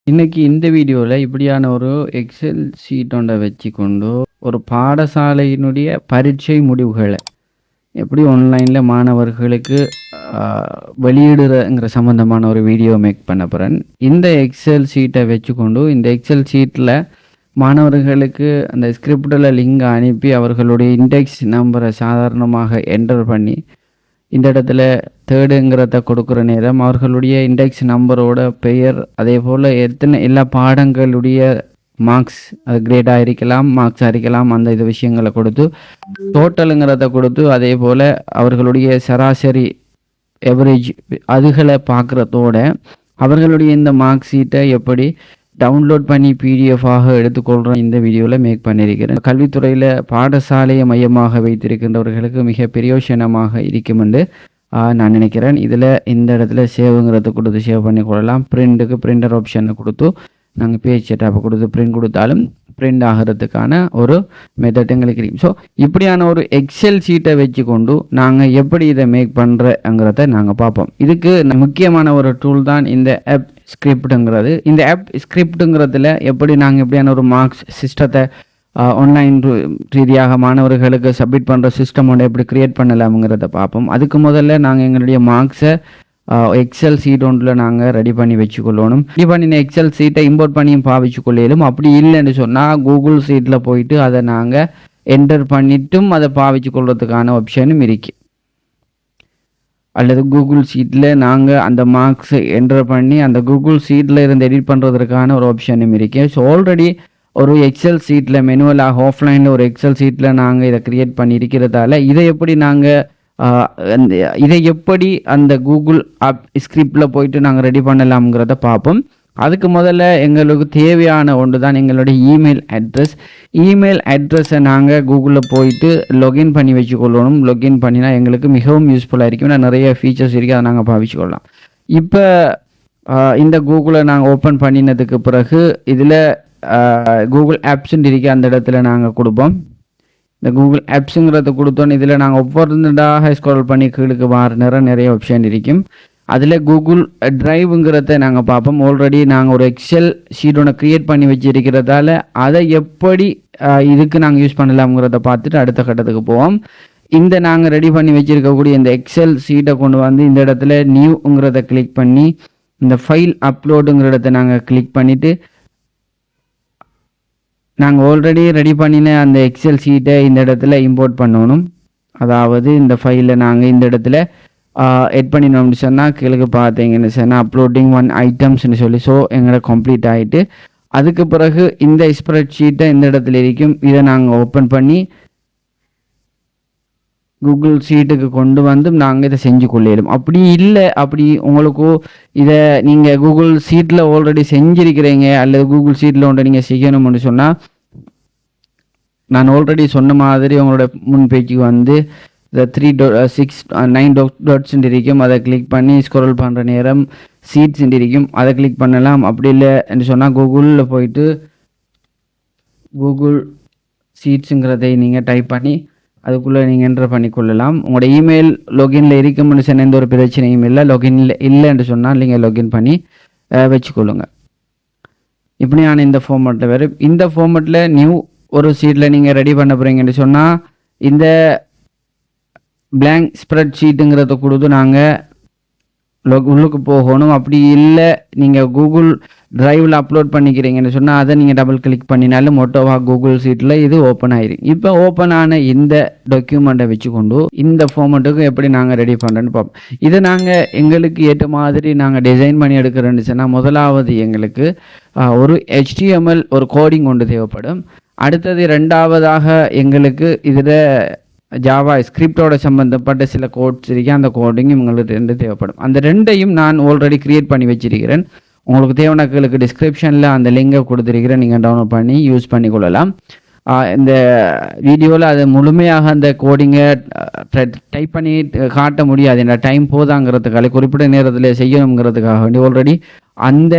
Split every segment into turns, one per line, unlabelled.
இன்னைக்கு இந்த வீடியோவில் இப்படியான ஒரு எக்ஸல் ஷீட் ஒன்றை வச்சுக்கொண்டு ஒரு பாடசாலையினுடைய பரீட்சை முடிவுகளை எப்படி ஆன்லைனில் மாணவர்களுக்கு வெளியிடுறங்கிற சம்மந்தமான ஒரு வீடியோ மேக் பண்ண போகிறேன். இந்த எக்ஸல் ஷீட்டை வச்சுக்கொண்டு இந்த எக்ஸல் ஷீட்டில் மாணவர்களுக்கு அந்த ஸ்கிரிப்டில் லிங்க் அனுப்பி அவர்களுடைய இண்டெக்ஸ் நம்பரை சாதாரணமாக என்டர் பண்ணி இந்த இடத்துல தேர்டுங்கிறத கொடுக்குற நேரம் அவர்களுடைய இண்டெக்ஸ் நம்பரோட பெயர், அதே போல் எல்லா பாடங்களுடைய மார்க்ஸ், அது கிரேடாக இருக்கலாம், மார்க்ஸாக இருக்கலாம், அந்த இது விஷயங்களை கொடுத்து டோட்டலுங்கிறத கொடுத்து, அதே போல் அவர்களுடைய சராசரி எவரேஜ் அதுகளை பார்க்குறதோட அவர்களுடைய இந்த மார்க் ஷீட்டை எப்படி டவுன்லோட் பண்ணி பிடிஎஃபாக எடுத்துக்கொள்கிறோம் இந்த வீடியோவில் மேக் பண்ணியிருக்கிறேன். கல்வித்துறையில் பாடசாலையை மையமாக வைத்திருக்கின்றவர்களுக்கு மிக பிரயோஜனமாக இருக்கும் என்று நான் நினைக்கிறேன். இதில் இந்த இடத்துல சேவுங்கிறத கொடுத்து சேவ் பண்ணி கொள்ளலாம். பிரிண்ட்டுக்கு பிரிண்டர் ஆப்ஷனை கொடுத்து நாங்கள் பேஜ் செட்டப்பை கொடுத்து பிரிண்ட் கொடுத்தாலும் பிரிண்ட் ஆகிறதுக்கான ஒரு மெத்தட் எங்களுக்கு இருக்கும். ஸோ இப்படியான ஒரு எக்ஸல் ஷீட்டை வச்சு கொண்டு நாங்கள் எப்படி இதை மேக் பண்ணுறங்கிறத நாங்கள் பார்ப்போம். இதுக்கு முக்கியமான ஒரு டூல் தான் இந்த ஆப் ஸ்கிரிப்டுங்கிறது. இந்த ஆப் ஸ்கிரிப்டுங்கிறதுல எப்படி நாங்கள் எப்படியான ஒரு மார்க்ஸ் சிஸ்டத்தை ஆன்லைன் ரீதியாக மாணவர்களுக்கு சப்மிட் பண்ணுற சிஸ்டம் ஒன்று எப்படி க்ரியேட் பண்ணலாம்ங்கிறத பார்ப்போம். அதுக்கு முதல்ல நாங்கள் எங்களுடைய மார்க்ஸை எக்ஸல் ஷீட் ஒன்றில் நாங்கள் ரெடி பண்ணி வச்சுக்கொள்ளணும். ரெடி பண்ணின எக்ஸல் ஷீட்டை இம்போர்ட் பண்ணியும் பாவிச்சு கொள்ளையிலும். அப்படி இல்லைன்னு சொன்னால் கூகுள் ஷீட்டில் போயிட்டு அதை நாங்கள் என்டர் பண்ணிட்டும் அதை பாவிச்சு கொள்றதுக்கான ஆப்ஷனும் இருக்கு. அல்லது கூகுள் ஷீட்டில் நாங்கள் அந்த மார்க்ஸை என்டர் பண்ணி அந்த கூகுள் ஷீட்டில் இருந்து எடிட் பண்ணுறதுக்கான ஒரு ஆப்ஷனும் இருக்கு. ஸோ ஆல்ரெடி ஒரு எக்ஸல் ஷீட்டில் மெனுவலாக ஆஃப்லைனில் ஒரு எக்ஸல் ஷீட்டில் நாங்கள் இதை க்ரியேட் பண்ணி இருக்கிறதால இதை எப்படி அந்த கூகுள் ஆப் ஸ்கிரிப்டில் போயிட்டு நாங்கள் ரெடி பண்ணலாம்ங்கிறத பார்ப்போம். அதுக்கு முதல்ல எங்களுக்கு தேவையான ஒன்று தான் எங்களுடைய இமெயில் அட்ரஸ். இமெயில் அட்ரஸை நாங்கள் கூகுளில் போயிட்டு லொகின் பண்ணி வச்சுக்கொள்ளணும். லொகின் பண்ணினா எங்களுக்கு மிகவும் யூஸ்ஃபுல்லாக இருக்கும். நிறைய ஃபீச்சர்ஸ் இருக்குது, அதை நாங்கள் பாவிச்சுக்கொள்ளலாம். இப்போ இந்த கூகுளை நாங்கள் ஓப்பன் பண்ணினதுக்கு பிறகு இதில் கூகுள் ஆப்ஸ்ன்னு இருக்கு, அந்த இடத்துல நாங்கள் கொடுப்போம். இந்த கூகுள் ஆப்ஸுங்கிறத கொடுத்தோன்னு இதில் நாங்கள் ஒவ்வொருதாக ஸ்க்ரோல் பண்ணி கீழுக்கு வர நிறைய ஆப்ஷன் இருக்கும். அதில் கூகுள் ட்ரைவுங்கிறத நாங்கள் பார்ப்போம். ஆல்ரெடி நாங்கள் ஒரு எக்ஸல் ஷீட் ஒன்று க்ரியேட் பண்ணி வச்சுருக்கிறதால அதை எப்படி இதுக்கு நாங்கள் யூஸ் பண்ணலாம்ங்கிறத பார்த்துட்டு அடுத்த கட்டத்துக்கு போவோம். இந்த நாங்கள் ரெடி பண்ணி வச்சுருக்கக்கூடிய இந்த எக்ஸல் ஷீட்டை கொண்டு வந்து இந்த இடத்துல நியூங்கிறத கிளிக் பண்ணி இந்த ஃபைல் அப்லோடுங்கிற இடத்த நாங்கள் கிளிக் பண்ணிவிட்டு நாங்கள் ஆல்ரெடி ரெடி பண்ணின அந்த எக்ஸல் ஷீட்டை இந்த இடத்துல இம்போர்ட் பண்ணணும். அதாவது இந்த ஃபைலை நாங்கள் இந்த இடத்துல எட் பண்ணினோம்னு சொன்னால் கீழே பார்த்தீங்கன்னு சொன்னால் அப்லோடிங் 1 ஐட்டம்ஸ்னு சொல்லி ஸோ எங்களை கம்ப்ளீட் ஆகிட்டு அதுக்கு பிறகு இந்த ஸ்ப்ரெட் ஷீட்டை இந்த இடத்துல இருக்கும். இதை நாங்கள் ஓப்பன் பண்ணி கூகுள் ஷீட்டுக்கு கொண்டு வந்து நாங்கள் இதை செஞ்சு கொள்ளையிடும். அப்படி இல்லை, அப்படி உங்களுக்கு இதை நீங்கள் கூகுள் ஷீட்டில் ஆல்ரெடி செஞ்சுருக்கிறீங்க அல்லது கூகுள் ஷீட்டில் ஒன்று நீங்கள் செய்யணும்னு சொன்னால் நான் ஆல்ரெடி சொன்ன மாதிரி உங்களோட முன் பேஜுக்கு வந்து இந்த 9 டாட்ஸ் இருக்கும், அதை கிளிக் பண்ணி ஸ்க்ரோல் பண்ணுற நேரம் சீட்ஸ் இருக்கும், அதை கிளிக் பண்ணலாம். அப்படி இல்லை என்று சொன்னால் கூகுளில் போயிட்டு கூகுள் சீட்ஸுங்கிறதை நீங்கள் டைப் பண்ணி அதுக்குள்ளே நீங்கள் என்டர் பண்ணிக்கொள்ளலாம். உங்களோட இமெயில் லொகினில் இருக்கும்னு சொன்ன எந்த ஒரு பிரச்சனையும் இல்லை. லொகினில் இல்லைன்னு சொன்னால் நீங்கள் லொகின் பண்ணி வச்சுக்கொள்ளுங்க. இப்படியான இந்த ஃபார்மேட்டில் வரும். இந்த ஃபார்மேட்டில் நியூ ஒரு ஷீட்டில் நீங்கள் ரெடி பண்ண போகிறீங்கன்னு சொன்னால் இந்த பிளாங்க் ஸ்ப்ரெட் ஷீட்டுங்கிறத கொடுத்து நாங்கள் உள்ளுக்கு போகணும். அப்படி இல்லை நீங்கள் கூகுள் ட்ரைவில் அப்லோட் பண்ணிக்கிறீங்கன்னு சொன்னால் அதை நீங்கள் டபுள் கிளிக் பண்ணினாலும் மொட்டோவாக கூகுள் ஷீட்டில் இது ஓப்பன் ஆயிடும். இப்போ ஓப்பன் ஆன இந்த டாக்குமெண்ட்டை வச்சுக்கொண்டு இந்த ஃபார்மேட்டுக்கு எப்படி நாங்கள் ரெடி பண்ணுறேன்னு பார்ப்போம். இதை நாங்கள் எங்களுக்கு ஏற்ற மாதிரி நாங்கள் டிசைன் பண்ணி எடுக்கிறேன்னு சொன்னால் முதலாவது எங்களுக்கு ஒரு HTML ஒரு கோடிங் ஒன்று தேவைப்படும். அடுத்தது ரெண்டாவதாக எங்களுக்கு இதில் ஜாவா ஸ்கிரிப்டோட சம்மந்தப்பட்ட சில கோட்ஸ் இருக்கு, அந்த கோடிங் உங்களுக்கு 2 தேவைப்படும். அந்த 2ஐயும் நான் ஆல்ரெடி க்ரியேட் பண்ணி வச்சிருக்கிறேன். உங்களுக்கு தேவையானங்களுக்கு டிஸ்கிரிப்ஷனில் அந்த லிங்கை கொடுத்துருக்கிறேன், நீங்கள் டவுன்லோட் பண்ணி யூஸ் பண்ணி கொள்ளலாம். இந்த வீடியோவில் அது முழுமையாக அந்த கோடிங்கை டைப் பண்ணி காட்ட முடியாது, என்ன டைம் போதாங்கிறதுக்காக குறிப்பிட்ட நேரத்தில் செய்யணுங்கிறதுக்காக வேண்டி ஆல்ரெடி அந்த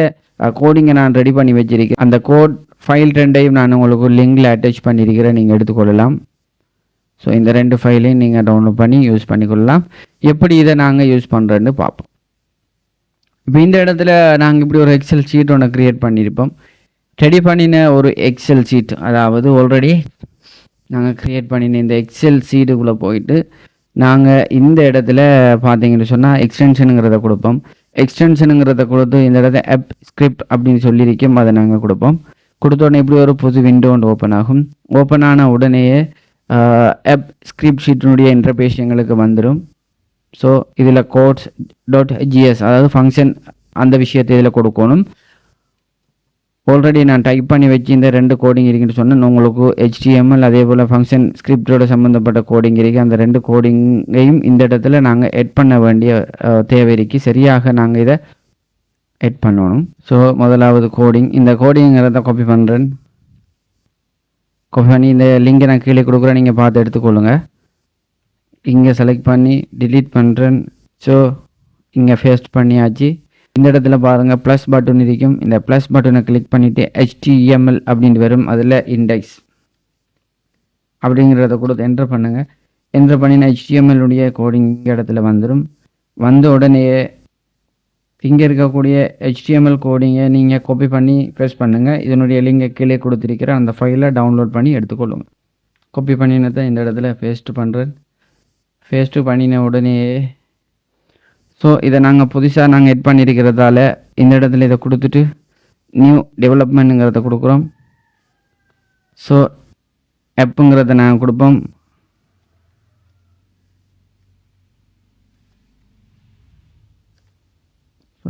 கோடிங்கை நான் ரெடி பண்ணி வச்சிருக்கேன். அந்த கோட் ஃபைல் 2ஐயும் நான் உங்களுக்கு லிங்கில் அட்டாச் பண்ணியிருக்கிறேன், நீங்கள் எடுத்துக்கொள்ளலாம். ஸோ இந்த 2 ஃபைலையும் நீங்கள் டவுன்லோட் பண்ணி யூஸ் பண்ணிக்கொள்ளலாம். எப்படி இதை நாங்கள் யூஸ் பண்ணுறேன்னு பார்ப்போம். இப்போ இந்த இடத்துல நாங்கள் இப்படி ஒரு எக்ஸல் ஷீட் ஒன்று க்ரியேட் பண்ணியிருப்போம். ரெடி பண்ணின ஒரு எக்ஸல் ஷீட், அதாவது ஆல்ரெடி நாங்கள் க்ரியேட் பண்ணின இந்த எக்ஸல் ஷீட்டுக்குள்ளே போயிட்டு நாங்கள் இந்த இடத்துல பார்த்தீங்கன்னு சொன்னால் எக்ஸ்டென்ஷனுங்கிறத கொடுப்போம். எக்ஸ்டென்ஷனுங்கிறத கொடுத்து இந்த இடத்துல ஆப் ஸ்கிரிப்ட் அப்படின்னு சொல்லியிருக்கோம், அதை நாங்கள் கொடுப்போம். கொடுத்த உடனே இப்படி ஒரு புது விண்டோ ஒன்று ஓப்பன் ஆகும். ஓப்பன் ஆன உடனேயே ஆப் ஸ்கிரிப்ட் ஷீட்டினுடைய இன்டர்பேஸ் எங்களுக்கு வந்துடும். ஸோ இதில் codes.js அதாவது ஃபங்க்ஷன் அந்த விஷயத்தை இதில் கொடுக்கணும். ஆல்ரெடி நான் டைப் பண்ணி வச்சு இந்த 2 கோடிங் இருக்குன்னு சொன்னேன். உங்களுக்கு HTML அதே போல் ஃபங்க்ஷன் ஸ்கிரிப்டோட சம்மந்தப்பட்ட கோடிங் இருக்குது. அந்த 2 கோடிங்கையும் இந்த இடத்துல நாங்கள் எட் பண்ண வேண்டிய தேவை இருக்குது. சரியாக நாங்கள் இதை எட் பண்ணணும். ஸோ முதலாவது கோடிங், இந்த கோடிங்கிறத காப்பி பண்ணுறேன். காப்பி பண்ணி இந்த லிங்கை நான் கீழே கொடுக்குறேன், நீங்கள் பார்த்து எடுத்துக்கொள்ளுங்க. இங்கே செலக்ட் பண்ணி டிலீட் பண்ணுறேன். ஸோ இங்கே பேஸ்ட் பண்ணியாச்சு. இந்த இடத்துல பாருங்கள் ப்ளஸ் பட்டன் இருக்கும். இந்த ப்ளஸ் பட்டனை கிளிக் பண்ணிவிட்டு HTML அப்படின்ட்டு வரும். அதில் இண்டெக்ஸ் அப்படிங்கிறத கொடுத்து என்டர் பண்ணுங்கள். என்டர் பண்ணினா HTML உடைய கோடிங் இந்த இடத்துல வந்துடும். வந்த உடனே இங்கே இருக்கக்கூடிய HTML கோடிங்கை நீங்கள் காப்பி பண்ணி பேஸ்ட் பண்ணுங்கள். இதனுடைய லிங்கை கீழே கொடுத்துருக்கிற அந்த ஃபைலை டவுன்லோட் பண்ணி எடுத்துக்கொள்ளுங்க. காப்பி பண்ணினதை இந்த இடத்துல பேஸ்ட் பண்ணுறேன். பேஸ்ட்டு பண்ணின உடனே ஸோ இதை நாங்கள் புதுசாக நாங்கள் எட் பண்ணியிருக்கிறதால இந்த இடத்துல இதை கொடுத்துட்டு நியூ டெவலப்மெண்ட்டுங்கிறத கொடுக்குறோம். ஸோ ஆப்புங்கிறத நாங்கள் கொடுப்போம்.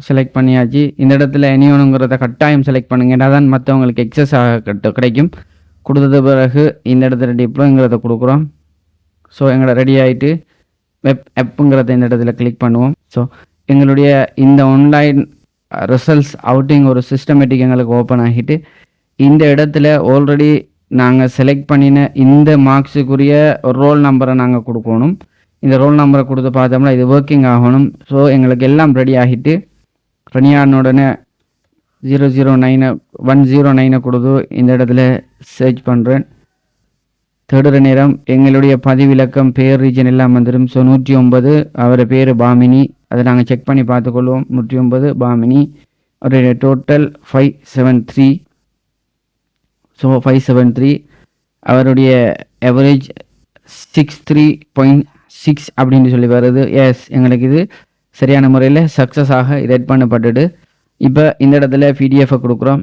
செலக்ட் பண்ணியாச்சு. இந்த இடத்துல எனியோனுங்கிறத கட்டாயம் செலக்ட் பண்ணுங்க, ஏன்னா தான் மற்றவங்களுக்கு எக்ஸஸ் கிடைக்கும். கொடுத்தது பிறகு இந்த இடத்துல டிப்ளோங்கிறத கொடுக்குறோம். ஸோ எங்களை ரெடி ஆகிட்டு வெப் ஆப்புங்கிறத இந்த இடத்துல கிளிக் பண்ணுவோம். ஸோ எங்களுடைய இந்த ஆன்லைன் ரிசல்ட்ஸ் அவுட்டிங் ஒரு சிஸ்டமேட்டிக் எங்களுக்கு ஓப்பன் ஆகிட்டு இந்த இடத்துல ஆல்ரெடி நாங்கள் செலக்ட் பண்ணின இந்த மார்க்ஸுக்குரிய ஒரு ரோல் நம்பரை நாங்கள் கொடுக்கணும். இந்த ரோல் நம்பரை கொடுத்து பார்த்தோம்னா இது ஒர்க்கிங் ஆகணும். ஸோ எங்களுக்கு எல்லாம் ரெடி ஆகிட்டு ரெடி ஆன உடனே 109 கொடுத்து இந்த இடத்துல சர்ச் பண்ணுறேன். தேடுற நேரம் எங்களுடைய பதிவிலக்கம் பேர் ரீஜன் எல்லாம் வந்துடும். ஸோ 109 அவரை பேர் பாமினி, அதை நாங்கள் செக் பண்ணி பார்த்துக்கொள்வோம். 109 பாமினி, அவருடைய டோட்டல் 573. ஸோ 573 அவருடைய எவரேஜ் 63.6 அப்படின்னு சொல்லி வருது. எஸ், எங்களுக்கு இது சரியான முறையில் சக்ஸஸாக இது எட் பண்ணப்பட்டுட்டு இப்போ இந்த இடத்துல PDF கொடுக்குறோம்.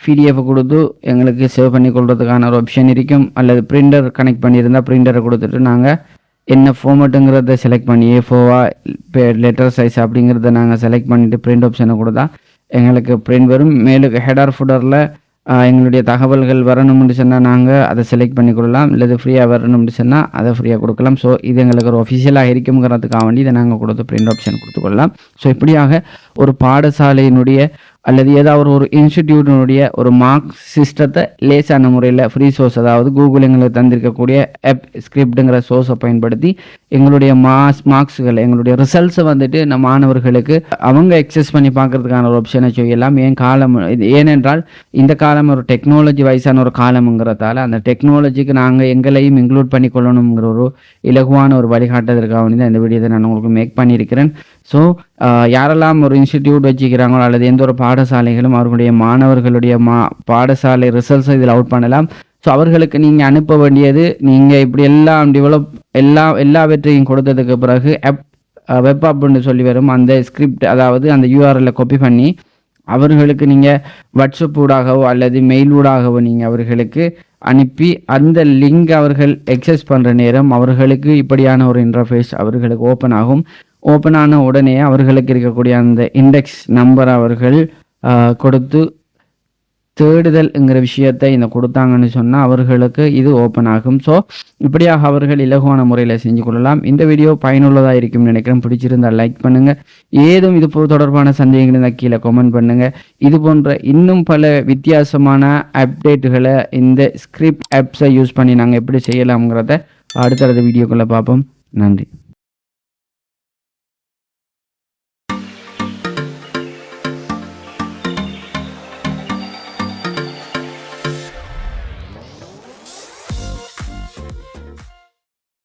PDF கொடுத்து எங்களுக்கு சேவ் பண்ணி கொள்றதுக்கான ஒரு ஆப்ஷன் இருக்கும். அல்லது பிரிண்டர் கனெக்ட் பண்ணியிருந்தால் பிரிண்டரை கொடுத்துட்டு நாங்கள் என்ன ஃபார்மேட்டுங்கிறத செலக்ட் பண்ணி A4 லெட்டர் சைஸ் அப்படிங்கிறத நாங்கள் செலக்ட் பண்ணிவிட்டு பிரிண்ட் ஆப்ஷனை கொடுத்தா எங்களுக்கு பிரிண்ட் வரும். மேலும் ஹெடர் ஃபுட்டரில் எங்களுடைய தகவல்கள் வரணும்னு சொன்னால் நாங்கள் அதை செலக்ட் பண்ணி கொடுக்கலாம். இல்லது ஃப்ரீயாக வரணும்னு சொன்னால் அதை ஃப்ரீயாக கொடுக்கலாம். ஸோ இது எங்களுக்கு ஒரு ஒஃபிஷியலாக இருக்குங்கிறதுக்காக வேண்டி இதை நாங்கள் கொடுத்து பிரிண்ட் ஆப்ஷன் கொடுத்துக்கொள்ளலாம். ஸோ இப்படியாக ஒரு பாடசாலையினுடைய அல்லது ஏதாவது ஒரு இன்ஸ்டிடியூட்டினுடைய ஒரு மார்க் சிஸ்டத்தை லேசான முறையில் ஃப்ரீ சோர்ஸ், அதாவது கூகுள் எங்களுக்கு தந்திருக்கக்கூடிய ஆப் ஸ்கிரிப்டுங்கிற சோர்ஸை பயன்படுத்தி எங்களுடைய மார்க்ஸுகள் எங்களுடைய ரிசல்ட்ஸை வந்துட்டு நம்ம மாணவர்களுக்கு அவங்க எக்ஸஸ் பண்ணி பார்க்கறதுக்கான ஒரு ஆப்ஷனை செய்யலாம். ஏனென்றால் இந்த காலம் ஒரு டெக்னாலஜி வைஸான ஒரு காலம்ங்கிறதால அந்த டெக்னாலஜிக்கு நாங்கள் எங்களையும் இன்க்ளூட் பண்ணி கொள்ளணுங்கிற ஒரு இலகுவான ஒரு வழிகாட்டுறதுக்காக வேண்டி தான் இந்த வீடியோத்தை நான் உங்களுக்கு மேக் பண்ணியிருக்கிறேன். ஸோ யாரெல்லாம் ஒரு இன்ஸ்டிடியூட் வச்சுக்கிறாங்களோ அல்லது எந்த ஒரு பாடசாலைகளும் அவர்களுடைய மாணவர்களுடைய பாடசாலை ரிசல்ட்ஸை இதில் அவுட் பண்ணலாம். ஸோ அவர்களுக்கு நீங்கள் அனுப்ப வேண்டியது, நீங்கள் இப்படி எல்லாம் எல்லாவற்றையும் கொடுத்ததுக்கு பிறகு வெப் ஆப்னு சொல்லி வரும் அந்த ஸ்கிரிப்ட், அதாவது அந்த URL காப்பி பண்ணி அவர்களுக்கு நீங்கள் வாட்ஸ்அப் ஊடாகவோ அல்லது மெயில் ஊடாகவோ நீங்கள் அவர்களுக்கு அனுப்பி அந்த லிங்க் அவர்கள் எக்ஸஸ் பண்ணுற நேரம் அவர்களுக்கு இப்படியான ஒரு இன்டர்ஃபேஸ் அவர்களுக்கு ஓப்பன் ஆகும். ஓப்பன் ஆன உடனே அவர்களுக்கு இருக்கக்கூடிய அந்த இண்டெக்ஸ் நம்பர் அவர்கள் கொடுத்து தேடுதல்ங்கிற விஷயத்தை இந்த கொடுத்தாங்கன்னு சொன்னால் அவர்களுக்கு இது ஓப்பன் ஆகும். ஸோ இப்படியாக அவர்கள் இலகுவான முறையில் செஞ்சு கொள்ளலாம். இந்த வீடியோ பயனுள்ளதாக இருக்கும்னு நினைக்கிறேன். பிடிச்சிருந்தால் லைக் பண்ணுங்கள். ஏதும் இது தொடர்பான சந்தேகங்கள் இருந்தால் கீழே கமெண்ட் பண்ணுங்கள். இது போன்ற இன்னும் பல வித்தியாசமான அப்டேட்டுகளை இந்த ஸ்கிரிப்ட் ஆப்ஸை யூஸ் பண்ணி நாங்கள் எப்படி செய்யலாம்ங்கிறத அடுத்தடுத்த வீடியோக்குள்ளே பார்ப்போம். நன்றி.